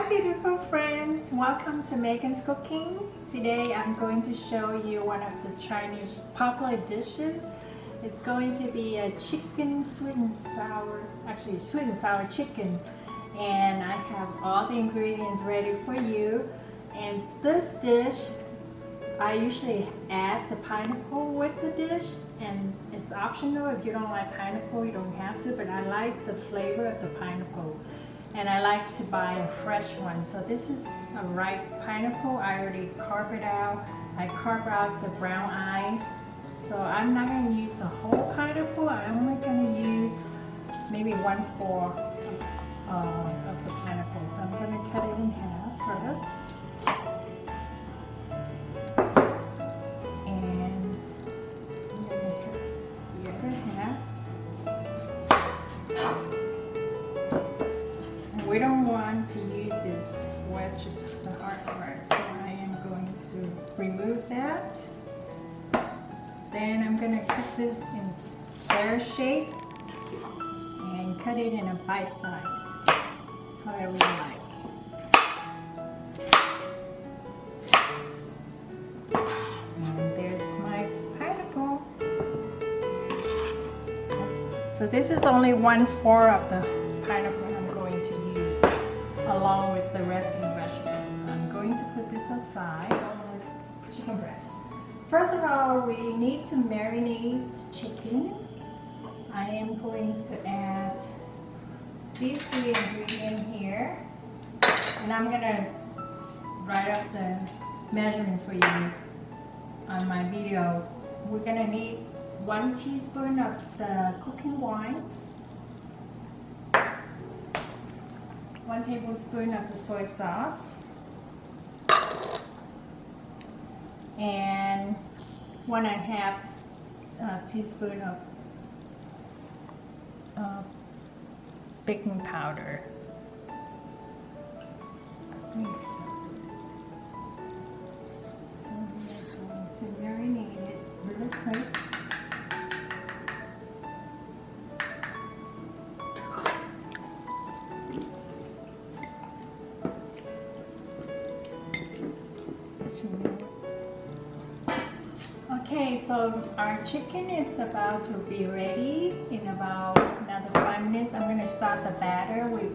Hi beautiful friends, welcome to Megan's Cooking. Today I'm going to show you one of the Chinese popular dishes. It's going to be a chicken sweet and sour chicken, and I have all the ingredients ready for you. And this dish, I usually add the pineapple with the dish, and it's optional. If you don't like pineapple, you don't have to, but I like the flavor of the pineapple. And I like to buy a fresh one. So this is a ripe pineapple. I already carved it out. I carved out the brown eyes. So I'm not going to use the whole pineapple. I'm only going to use maybe 1/4 of the pineapple. So I'm going to cut it in half first. And I'm going to cut the other half. We don't want to use this wedge, the hard part, so I am going to remove that. Then I'm going to cut this in pear shape and cut it in a bite size, however you like. And there's my pineapple. So this is only 1/4 of the pineapple along with the rest of the vegetables. I'm going to put this aside on this chicken breast. First of all, we need to marinate chicken. I am going to add these 3 ingredients here, and I'm going to write up the measurement for you on my video. We're going to need 1 teaspoon of the cooking wine, 1 tablespoon of the soy sauce, and 1½ teaspoon of baking powder. So we are going to marinate it really quick. Okay, so our chicken is about to be ready in about another 5 minutes. I'm going to start the batter. We're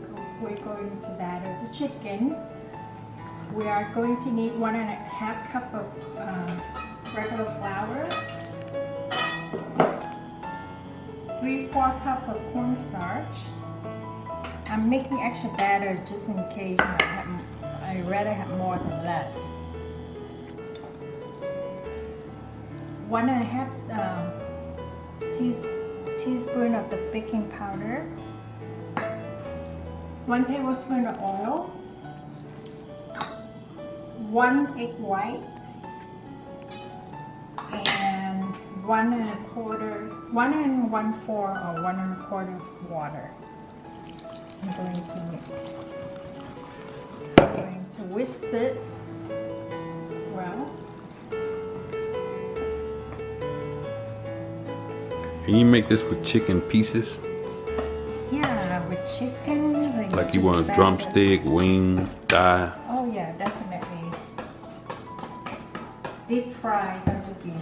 going to batter the chicken. We are going to need 1½ cup of regular flour, 3/4 cup of cornstarch. I'm making extra batter just in case I'd rather have more than less. 1½ teaspoon of the baking powder, 1 tablespoon of oil, 1 egg white, and 1¼ or 1¼ water. I'm going to whisk it well. Can you make this with chicken pieces? Yeah, with chicken. Like you want a drumstick, wing, thigh? Oh yeah, definitely. Deep fried, that would be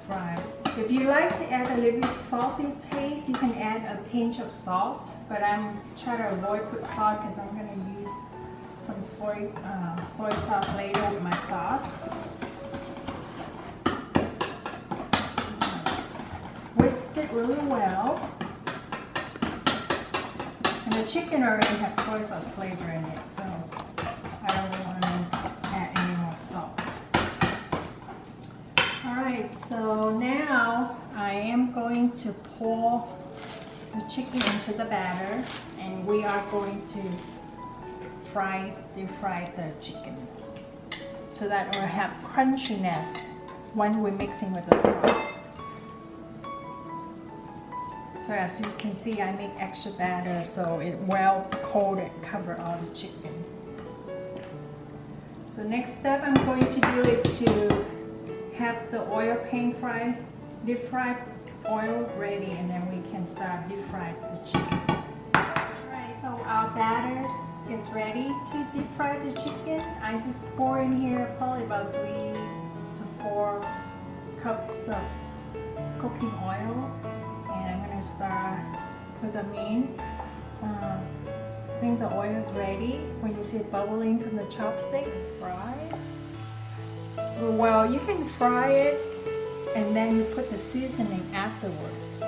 fried. If you like to add a little bit salty taste, you can add a pinch of salt. But I'm trying to avoid put salt because I'm going to use some soy sauce later with my sauce. Whisk it really well. And the chicken already has soy sauce flavor in it, so I don't want to add any more salt. Alright, so now I am going to pour the chicken into the batter, and we are going to deep fry the chicken so that it will have crunchiness when we're mixing with the sauce. So as you can see, I make extra batter so it well coated, cover all the chicken. So next step I'm going to do is to have the oil deep fry oil ready, and then we can start deep fry the chicken. Alright, so our batter it's ready to deep fry the chicken. I just pour in here probably about 3 to 4 cups of cooking oil, and I'm gonna start put them in. I think the oil is ready. When you see it bubbling from the chopstick, fry. Well, you can fry it and then you put the seasoning afterwards.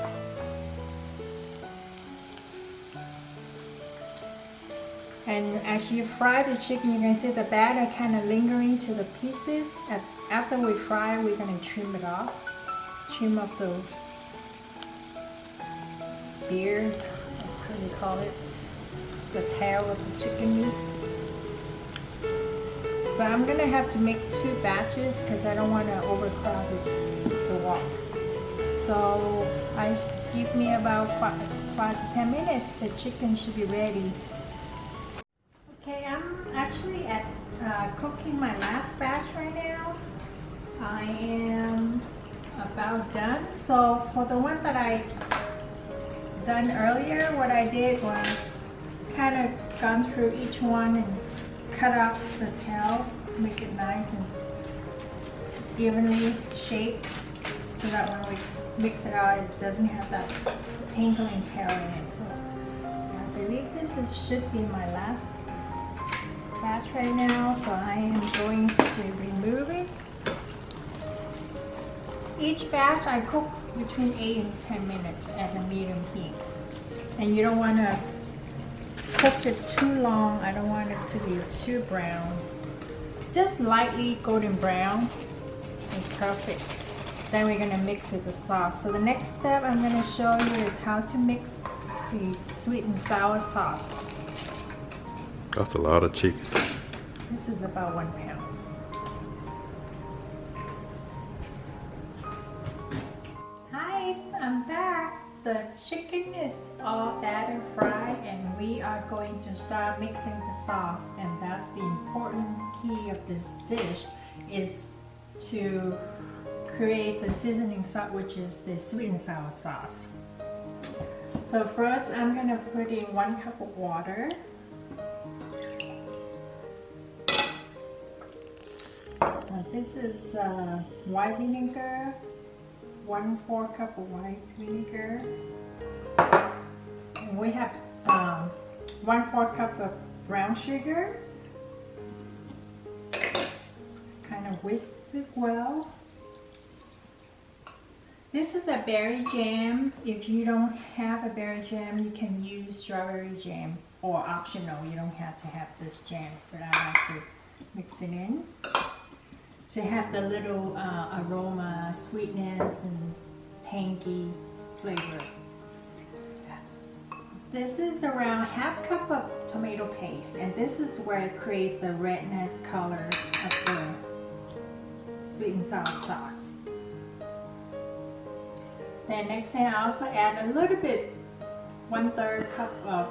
And as you fry the chicken, you can see the batter kind of lingering to the pieces. After we fry, we're going to trim it off. Trim up those ears, what do you call it? The tail of the chicken meat. So I'm going to have to make 2 batches because I don't want to overcrowd the wok. So give me about 5 to 10 minutes. The chicken should be ready. Okay, I'm actually at cooking my last batch right now. I am about done. So for the one that I done earlier, what I did was kind of gone through each one and cut off the tail, make it nice and evenly shaped, so that when we mix it out, it doesn't have that tangling tail in it. So I believe should be my last batch right now, so I am going to remove it. Each batch I cook between 8 and 10 minutes at a medium heat. And you don't want to cook it too long. I don't want it to be too brown. Just lightly golden brown is perfect. Then we're going to mix with the sauce. So the next step I'm going to show you is how to mix the sweet and sour sauce. That's a lot of chicken. This is about 1 pound. Hi, I'm back. The chicken is all battered fried, and we are going to start mixing the sauce. And that's the important key of this dish, is to create the seasoning sauce, which is the sweet and sour sauce. So first I'm going to put in 1 cup of water. This is white vinegar, 1/4 cup of white vinegar. And we have 1/4 cup of brown sugar. Kind of whisk it well. This is a berry jam. If you don't have a berry jam, you can use strawberry jam, or optional. You don't have to have this jam, but I like to mix it in to have the little aroma, sweetness, and tangy flavor. This is around 1/2 cup of tomato paste, and this is where it creates the redness color of the sweet and sour sauce. Then next thing I also add a little bit, 1/3 cup of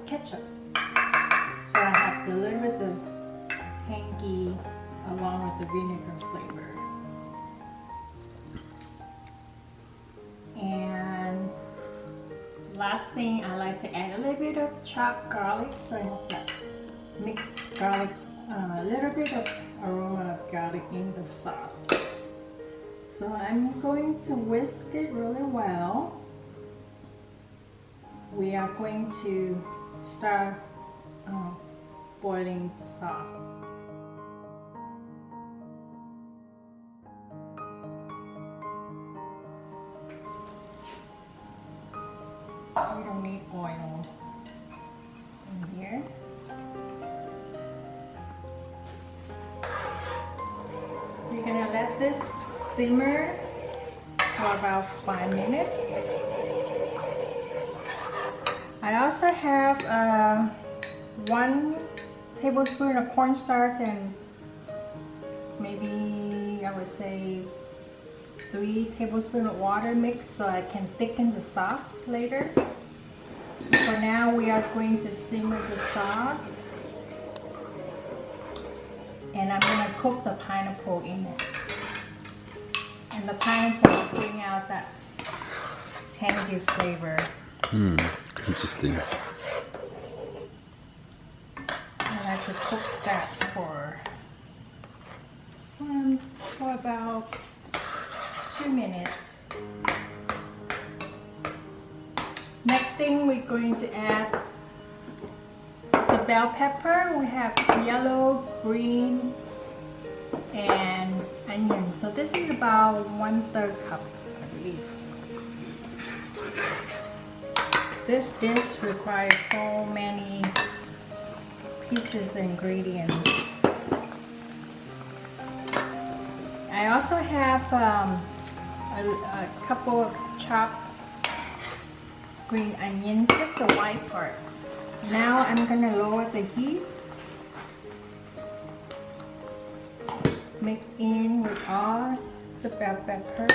ketchup. So I have a little bit of tangy along with the vinegar flavor. And last thing, I like to add a little bit of chopped garlic, so I have that mixed garlic, a little bit of aroma of garlic in the sauce. So I'm going to whisk it really well. We are going to start boiling the sauce. We don't need oil in here. You're gonna let this simmer for about 5 minutes. I also have 1 tablespoon of cornstarch and maybe I would say 3 tablespoons of water mixed so I can thicken the sauce later. For now, we are going to simmer the sauce, and I'm going to cook the pineapple in it. And the pineapple will bring out that tangy flavor. Interesting. to cook that for about 2 minutes. Next thing we're going to add the bell pepper. We have yellow, green, and onion. So this is about 1/3 cup, I believe. This dish requires so many pieces and ingredients. I also have a couple of chopped green onion, just the white part. Now I'm gonna lower the heat, mix in with all the bell pepper.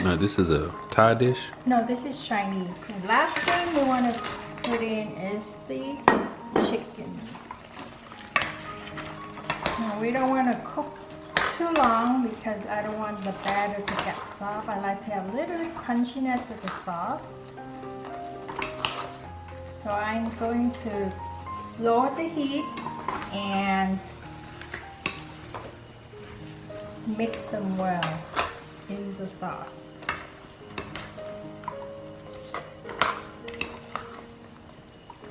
Now this is a Thai dish? No, this is Chinese. And last thing we want to put in is the chicken. Now we don't want to cook too long because I don't want the batter to get soft. I like to have a little bit crunchiness with the sauce. So I'm going to lower the heat and mix them well in the sauce.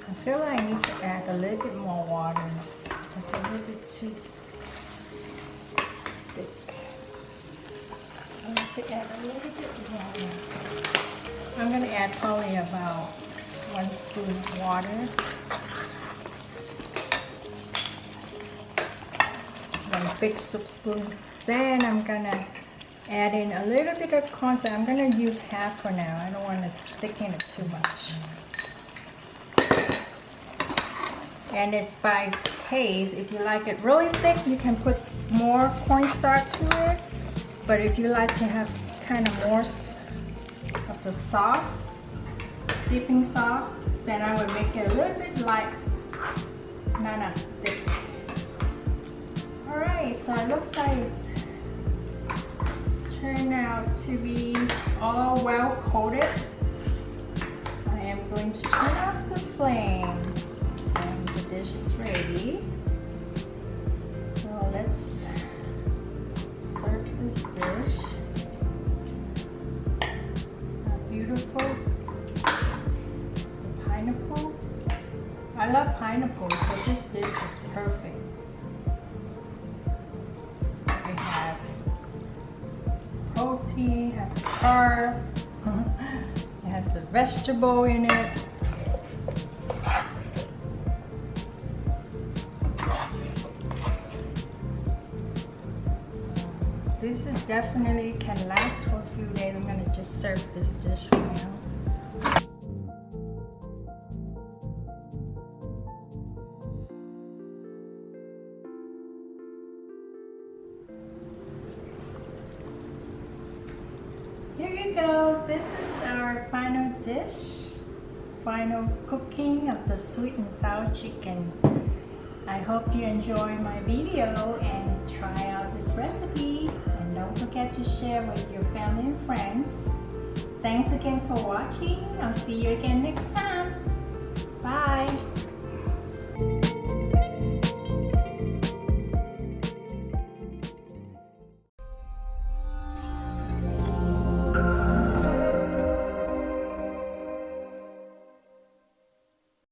I feel like I need to add a little bit more water. It's a little bit too thick. I need to add a little bit more. I'm going to add probably about 1 spoon of water. 1 big soup spoon. Then I'm going to add in a little bit of cornstarch. I'm going to use half for now. I don't want to thicken it too much. And it's by taste. If you like it really thick, you can put more cornstarch to it. But if you like to have kind of more of the sauce, dipping sauce, then I would make it a little bit like not as thick. Alright, so it looks like it's turned out to be all well coated. I am going to turn off the flame. Dish is ready. So let's serve this dish. Beautiful pineapple. I love pineapple, so this dish is perfect. We have protein, have carb, it has the vegetable in it. This is definitely can last for a few days. I'm going to just serve this dish for now. Here you go. This is our final dish. Final cooking of the sweet and sour chicken. I hope you enjoy my video and try out this recipe. And don't forget to share with your family and friends. Thanks again for watching. I'll see you again next time.